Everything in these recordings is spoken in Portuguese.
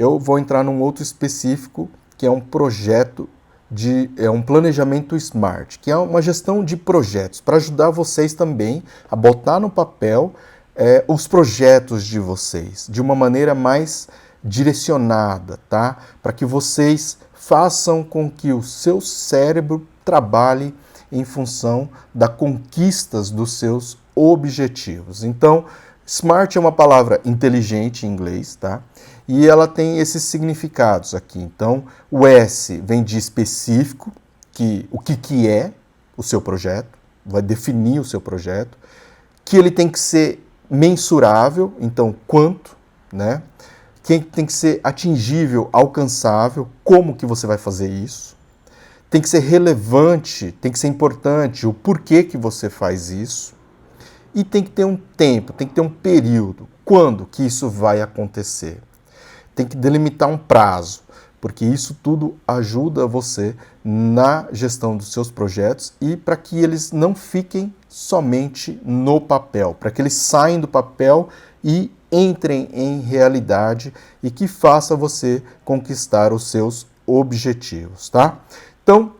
eu vou entrar num outro específico, que é um projeto um planejamento SMART, que é uma gestão de projetos, para ajudar vocês também a botar no papel os projetos de vocês, de uma maneira mais direcionada, tá? Para que vocês façam com que o seu cérebro trabalhe em função das conquistas dos seus objetivos. Então, SMART é uma palavra inteligente em inglês, tá? E ela tem esses significados aqui. Então, o S vem de específico, o que é o seu projeto, vai definir o seu projeto, que ele tem que ser mensurável, então quanto, né? Que tem que ser atingível, alcançável, como que você vai fazer isso? Tem que ser relevante, tem que ser importante, o porquê que você faz isso. E tem que ter um tempo, tem que ter um período, quando que isso vai acontecer. Tem que delimitar um prazo, porque isso tudo ajuda você na gestão dos seus projetos e para que eles não fiquem somente no papel, para que eles saiam do papel e entrem em realidade e que faça você conquistar os seus objetivos, tá? Então,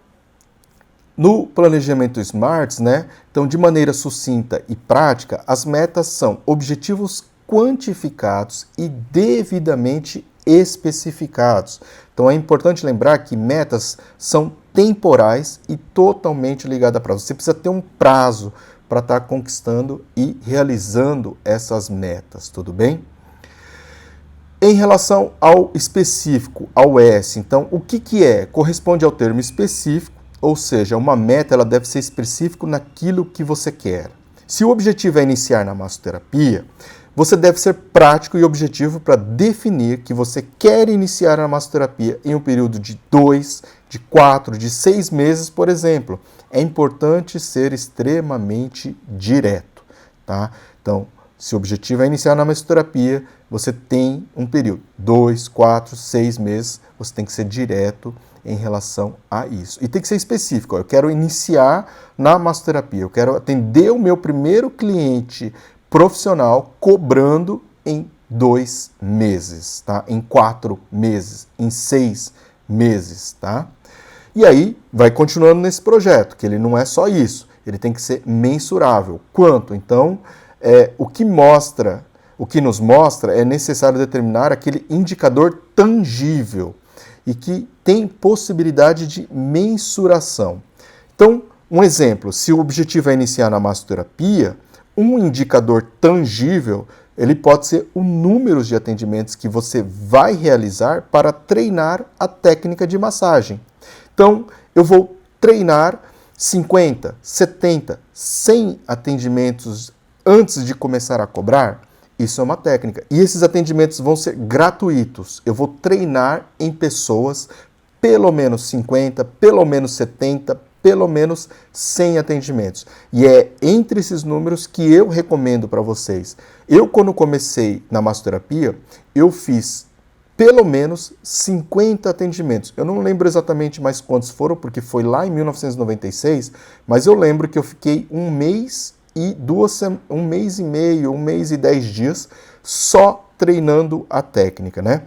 no planejamento SMART, né? Então, de maneira sucinta e prática, as metas são objetivos quantificados e devidamente especificados. Então, é importante lembrar que metas são temporais e totalmente ligadas a prazo. Você precisa ter um prazo para estar conquistando e realizando essas metas, tudo bem? Em relação ao específico, ao S, então, o que é? Corresponde ao termo específico, ou seja, uma meta ela deve ser específica naquilo que você quer. Se o objetivo é iniciar na massoterapia, você deve ser prático e objetivo para definir que você quer iniciar a massoterapia em um período de 2, de 4, de 6 meses, por exemplo. É importante ser extremamente direto, tá? Então, se o objetivo é iniciar na massoterapia, você tem um período, 2, 4, 6 meses, você tem que ser direto em relação a isso. E tem que ser específico. Eu quero iniciar na massoterapia, eu quero atender o meu primeiro cliente profissional cobrando em 2 meses, tá? Em 4 meses, em 6 meses, tá? E aí vai continuando nesse projeto, que ele não é só isso, ele tem que ser mensurável. Quanto? Então, o que nos mostra é necessário determinar aquele indicador tangível e que tem possibilidade de mensuração. Então, um exemplo, se o objetivo é iniciar na massoterapia, um indicador tangível, ele pode ser o número de atendimentos que você vai realizar para treinar a técnica de massagem. Então, eu vou treinar 50, 70, 100 atendimentos antes de começar a cobrar. Isso é uma técnica. E esses atendimentos vão ser gratuitos. Eu vou treinar em pessoas pelo menos 50, pelo menos 70, pelo menos 100 atendimentos. E é entre esses números que eu recomendo para vocês. Eu, quando comecei na massoterapia, eu fiz pelo menos 50 atendimentos. Eu não lembro exatamente mais quantos foram, porque foi lá em 1996, mas eu lembro que eu fiquei um mês e meio, 1 mês e 10 dias só treinando a técnica, né?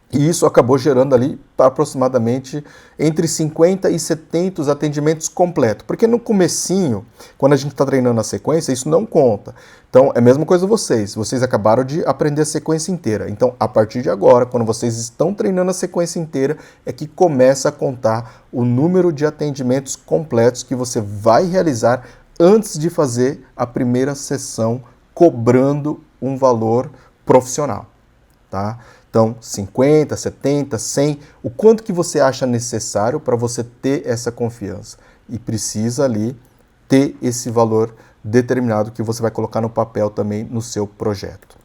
E isso acabou gerando ali aproximadamente entre 50 e 70 atendimentos completos. Porque no comecinho, quando a gente está treinando a sequência, isso não conta. Então, é a mesma coisa vocês acabaram de aprender a sequência inteira. Então, a partir de agora, quando vocês estão treinando a sequência inteira, é que começa a contar o número de atendimentos completos que você vai realizar antes de fazer a primeira sessão, cobrando um valor profissional, tá? Então, 50, 70, 100, o quanto que você acha necessário para você ter essa confiança. E precisa ali ter esse valor determinado que você vai colocar no papel também no seu projeto.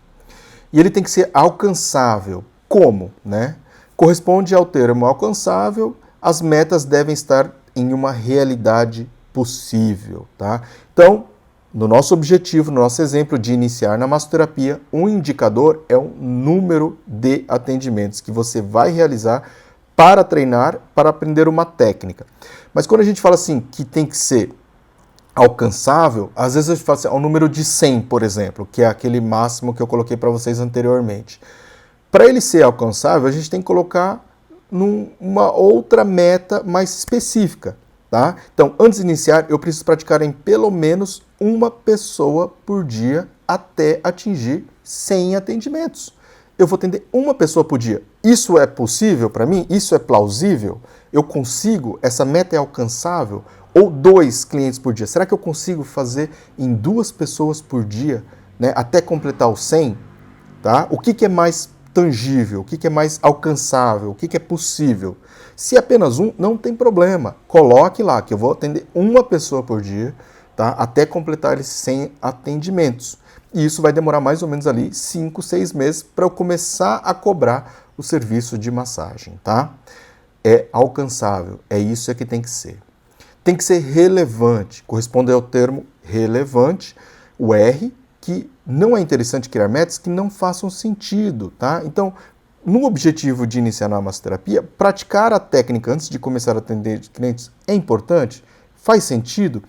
E ele tem que ser alcançável. Como, né? Corresponde ao termo alcançável, as metas devem estar em uma realidade possível, tá? Então, no nosso objetivo, no nosso exemplo de iniciar na massoterapia, um indicador é o número de atendimentos que você vai realizar para treinar, para aprender uma técnica. Mas quando a gente fala assim que tem que ser alcançável, às vezes a gente fala assim, o número de 100, por exemplo, que é aquele máximo que eu coloquei para vocês anteriormente. Para ele ser alcançável, a gente tem que colocar numa outra meta mais específica, tá? Então, antes de iniciar, eu preciso praticar em pelo menos uma pessoa por dia até atingir 100 atendimentos. Eu vou atender uma pessoa por dia. Isso é possível para mim? Isso é plausível? Eu consigo? Essa meta é alcançável? Ou 2 clientes por dia? Será que eu consigo fazer em 2 pessoas por dia, né, até completar os 100? Tá? O que é mais tangível? O que é mais alcançável? O que é possível? Se é apenas um, não tem problema. Coloque lá que eu vou atender uma pessoa por dia, tá, até completar esses 100 atendimentos. E isso vai demorar mais ou menos ali 5, 6 meses para eu começar a cobrar o serviço de massagem, tá? É alcançável, é isso que tem que ser. Tem que ser relevante, corresponde ao termo relevante, o R, que não é interessante criar metas que não façam sentido, tá? Então, no objetivo de iniciar na massoterapia, praticar a técnica antes de começar a atender clientes é importante? Faz sentido?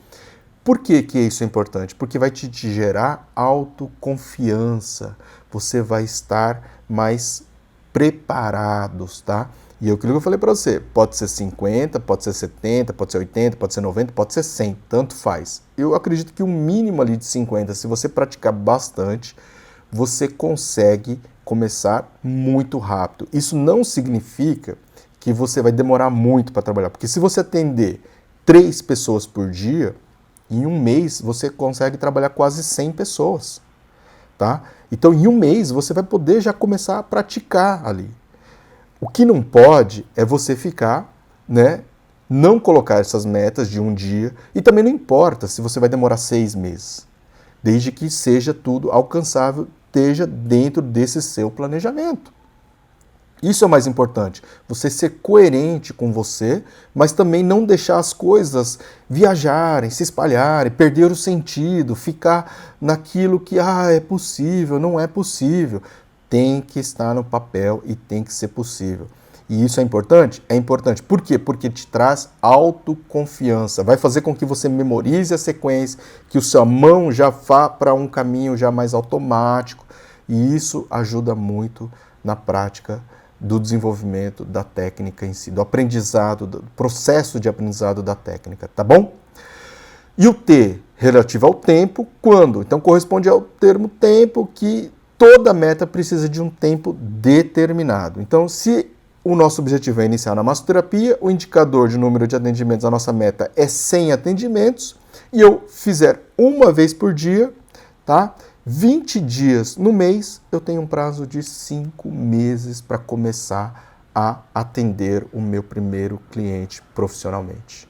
Por que isso é importante? Porque vai te gerar autoconfiança, você vai estar mais preparados, tá? E aquilo que eu falei para você, pode ser 50, pode ser 70, pode ser 80, pode ser 90, pode ser 100, tanto faz. Eu acredito que um mínimo ali de 50, se você praticar bastante, você consegue começar muito rápido. Isso não significa que você vai demorar muito para trabalhar, porque se você atender 3 pessoas por dia, em um mês você consegue trabalhar quase 100 pessoas, tá? Então em um mês você vai poder já começar a praticar ali. O que não pode é você ficar, né, não colocar essas metas de um dia, e também não importa se você vai demorar 6 meses, desde que seja tudo alcançável, esteja dentro desse seu planejamento. Isso é o mais importante, você ser coerente com você, mas também não deixar as coisas viajarem, se espalharem, perder o sentido, ficar naquilo que é possível, não é possível. Tem que estar no papel e tem que ser possível. E isso é importante? É importante. Por quê? Porque te traz autoconfiança. Vai fazer com que você memorize a sequência, que a sua mão já vá para um caminho já mais automático. E isso ajuda muito na prática do desenvolvimento da técnica em si, do aprendizado, do processo de aprendizado da técnica, tá bom? E o T, relativo ao tempo, quando? Então corresponde ao termo tempo, que toda meta precisa de um tempo determinado. Então, se o nosso objetivo é iniciar na massoterapia, o indicador de número de atendimentos, a nossa meta é 100 atendimentos, e eu fizer uma vez por dia, tá? 20 dias no mês, eu tenho um prazo de 5 meses para começar a atender o meu primeiro cliente profissionalmente.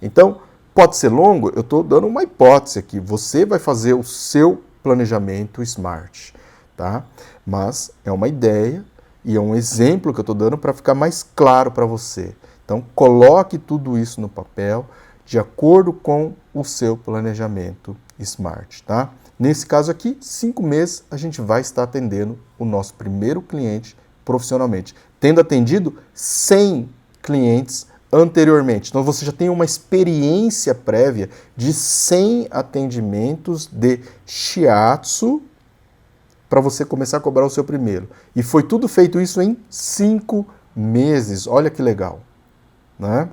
Então, pode ser longo? Eu estou dando uma hipótese aqui. Você vai fazer o seu planejamento SMART, tá? Mas é uma ideia e é um exemplo que eu estou dando para ficar mais claro para você. Então, coloque tudo isso no papel de acordo com o seu planejamento SMART, tá? Nesse caso aqui, 5 meses, a gente vai estar atendendo o nosso primeiro cliente profissionalmente, tendo atendido 100 clientes anteriormente. Então você já tem uma experiência prévia de 100 atendimentos de shiatsu para você começar a cobrar o seu primeiro. E foi tudo feito isso em 5 meses. Olha que legal, né?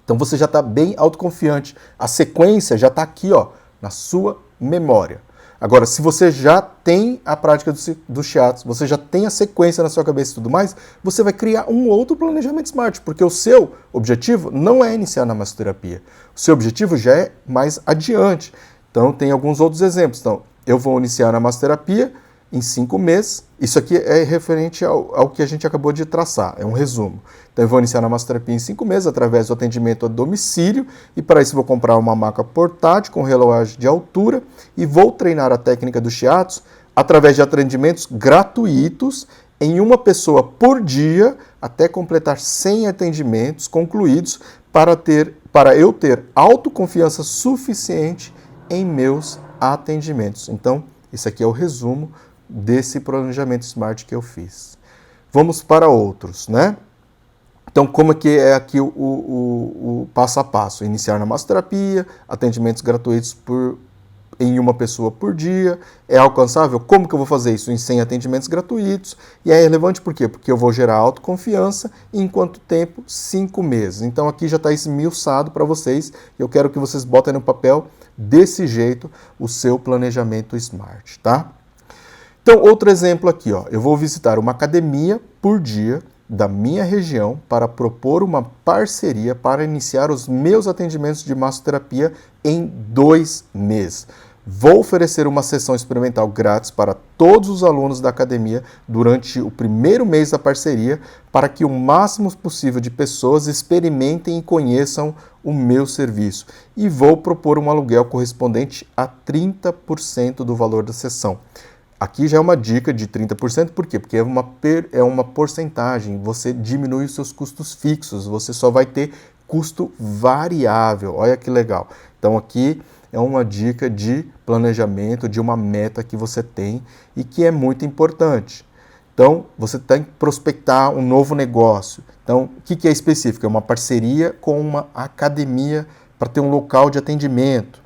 Então você já está bem autoconfiante. A sequência já está aqui, ó, na sua memória. Agora, se você já tem a prática do shiatsu, você já tem a sequência na sua cabeça e tudo mais, você vai criar um outro planejamento SMART, porque o seu objetivo não é iniciar na massoterapia. O seu objetivo já é mais adiante. Então, tem alguns outros exemplos. Então, eu vou iniciar na massoterapia em 5 meses. Isso aqui é referente ao que a gente acabou de traçar, é um resumo. Então eu vou iniciar na massoterapia em 5 meses através do atendimento a domicílio, e para isso vou comprar uma maca portátil com relógio de altura e vou treinar a técnica do shiatsu através de atendimentos gratuitos em uma pessoa por dia até completar 100 atendimentos concluídos para eu ter autoconfiança suficiente em meus atendimentos. Então, isso aqui é o resumo desse planejamento SMART que eu fiz. Vamos para outros, né? Então, como é que é aqui o passo a passo? Iniciar na massoterapia, atendimentos gratuitos em uma pessoa por dia. É alcançável? Como que eu vou fazer isso? Em 100 atendimentos gratuitos. E é relevante por quê? Porque eu vou gerar autoconfiança e em quanto tempo? 5 meses. Então aqui já está esmiuçado para vocês. Eu quero que vocês botem no papel desse jeito o seu planejamento SMART, tá? Então, outro exemplo aqui, ó. Eu vou visitar uma academia por dia da minha região para propor uma parceria para iniciar os meus atendimentos de massoterapia em 2 meses. Vou oferecer uma sessão experimental grátis para todos os alunos da academia durante o primeiro mês da parceria, para que o máximo possível de pessoas experimentem e conheçam o meu serviço. E vou propor um aluguel correspondente a 30% do valor da sessão. Aqui já é uma dica de 30%, por quê? Porque é uma porcentagem, você diminui os seus custos fixos, você só vai ter custo variável, olha que legal. Então aqui é uma dica de planejamento, de uma meta que você tem e que é muito importante. Então você tem que prospectar um novo negócio. Então o que é específico? É uma parceria com uma academia para ter um local de atendimento.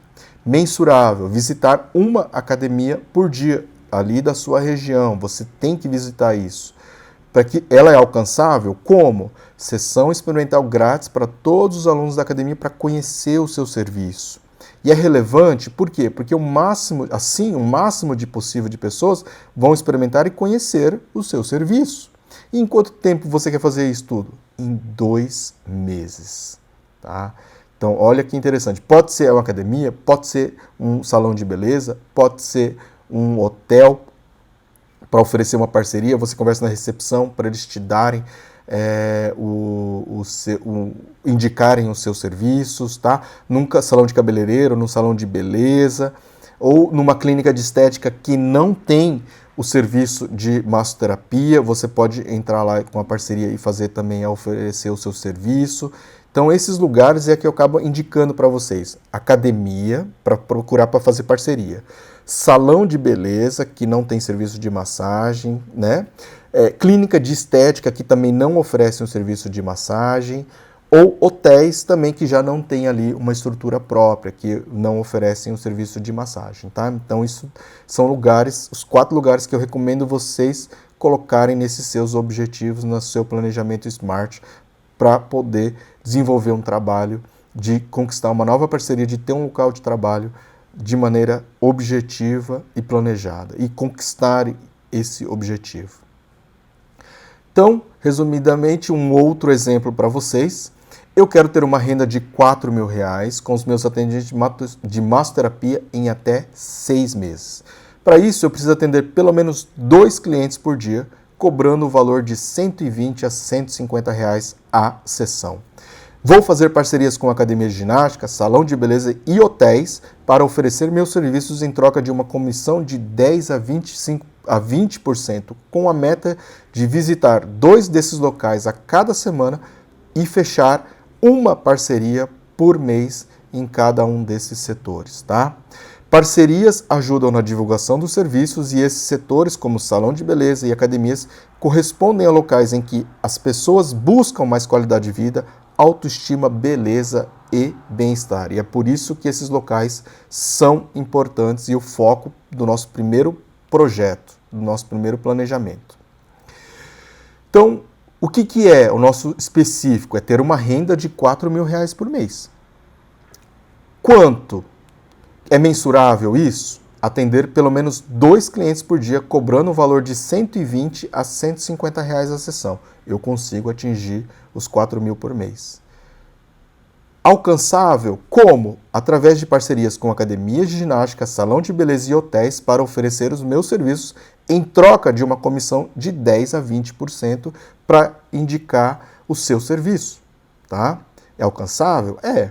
Mensurável, visitar uma academia por dia ali da sua região, você tem que visitar isso. Para que ela é alcançável, como? Sessão experimental grátis para todos os alunos da academia para conhecer o seu serviço. E é relevante, por quê? Porque o máximo de possível de pessoas vão experimentar e conhecer o seu serviço. E em quanto tempo você quer fazer isso tudo? Em 2 meses, tá? Então, olha que interessante. Pode ser uma academia, pode ser um salão de beleza, pode ser um hotel para oferecer uma parceria, você conversa na recepção para eles te darem, indicarem os seus serviços, tá? Num salão de cabeleireiro, num salão de beleza, ou numa clínica de estética que não tem o serviço de massoterapia, você pode entrar lá com a parceria e fazer também, oferecer o seu serviço. Então, esses lugares é que eu acabo indicando para vocês. Academia, para procurar para fazer parceria. Salão de beleza, que não tem serviço de massagem, né? Clínica de estética, que também não oferece um serviço de massagem. Ou hotéis também que já não tem ali uma estrutura própria, que não oferecem um serviço de massagem, tá? Então, isso são lugares, os 4 lugares que eu recomendo vocês colocarem nesses seus objetivos, no seu planejamento SMART, para poder desenvolver um trabalho, de conquistar uma nova parceria, de ter um local de trabalho de maneira objetiva e planejada, e conquistar esse objetivo. Então, resumidamente, um outro exemplo para vocês. Eu quero ter uma renda de R$4.000 com os meus atendimentos de massoterapia em até 6 meses. Para isso, eu preciso atender pelo menos 2 clientes por dia, cobrando o valor de R$120 a R$150 a sessão. Vou fazer parcerias com academia de ginástica, salão de beleza e hotéis para oferecer meus serviços em troca de uma comissão de 10 a 20%, com a meta de visitar 2 desses locais a cada semana e fechar uma parceria por mês em cada um desses setores, tá? Parcerias ajudam na divulgação dos serviços e esses setores, como salão de beleza e academias, correspondem a locais em que as pessoas buscam mais qualidade de vida, autoestima, beleza e bem-estar. E é por isso que esses locais são importantes e o foco do nosso primeiro projeto, do nosso primeiro planejamento. Então, o que é o nosso específico? É ter uma renda de R$4.000 por mês. Quanto é mensurável isso? Atender pelo menos 2 clientes por dia, cobrando um valor de R$120 a R$150 a sessão. Eu consigo atingir os R$4.000 por mês. Alcançável? Como? Através de parcerias com academias de ginástica, salão de beleza e hotéis para oferecer os meus serviços em troca de uma comissão de 10 a 20% para indicar o seu serviço. Tá? É alcançável? É.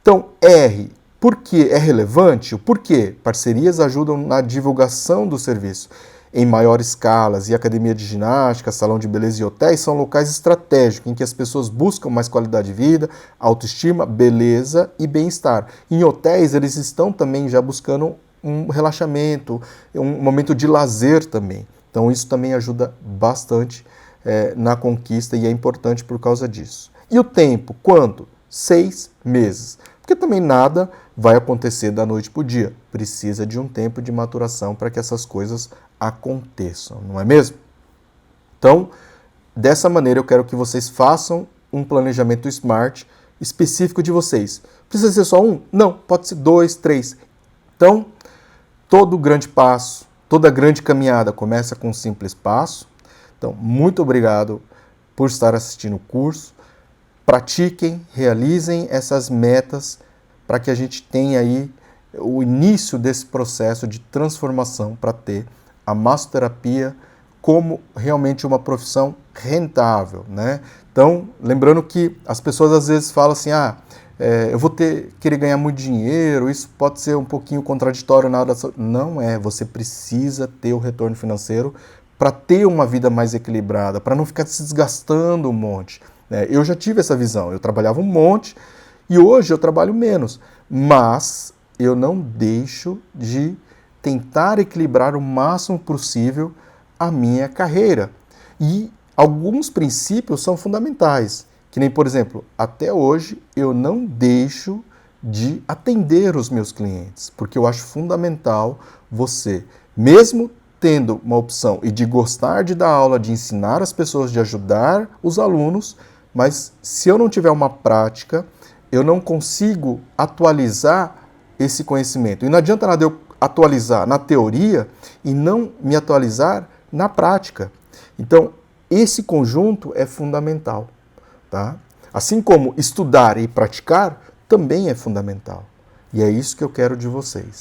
Então, R. Por que é relevante? O porquê? Parcerias ajudam na divulgação do serviço em maior escalas, e academia de ginástica, salão de beleza e hotéis são locais estratégicos em que as pessoas buscam mais qualidade de vida, autoestima, beleza e bem-estar. Em hotéis, eles estão também já buscando um relaxamento, um momento de lazer também. Então, isso também ajuda bastante na conquista e é importante por causa disso. E o tempo? Quanto? 6 meses. Por porque também nada vai acontecer da noite para o dia. Precisa de um tempo de maturação para que essas coisas aconteçam, não é mesmo? Então, dessa maneira eu quero que vocês façam um planejamento SMART específico de vocês. Precisa ser só um? Não, pode ser 2, 3. Então, todo grande passo, toda grande caminhada começa com um simples passo. Então, muito obrigado por estar assistindo o curso. Pratiquem, realizem essas metas para que a gente tenha aí o início desse processo de transformação para ter a massoterapia como realmente uma profissão rentável, né? Então, lembrando que as pessoas às vezes falam assim, eu vou querer ganhar muito dinheiro, isso pode ser um pouquinho contraditório na hora da... Não é, você precisa ter o retorno financeiro para ter uma vida mais equilibrada, para não ficar se desgastando um monte. Eu já tive essa visão, eu trabalhava um monte e hoje eu trabalho menos, mas eu não deixo de tentar equilibrar o máximo possível a minha carreira. E alguns princípios são fundamentais, que nem, por exemplo, até hoje eu não deixo de atender os meus clientes, porque eu acho fundamental você, mesmo tendo uma opção e de gostar de dar aula, de ensinar as pessoas, de ajudar os alunos, mas se eu não tiver uma prática, eu não consigo atualizar esse conhecimento. E não adianta nada eu atualizar na teoria e não me atualizar na prática. Então, esse conjunto é fundamental, tá? Assim como estudar e praticar também é fundamental. E é isso que eu quero de vocês.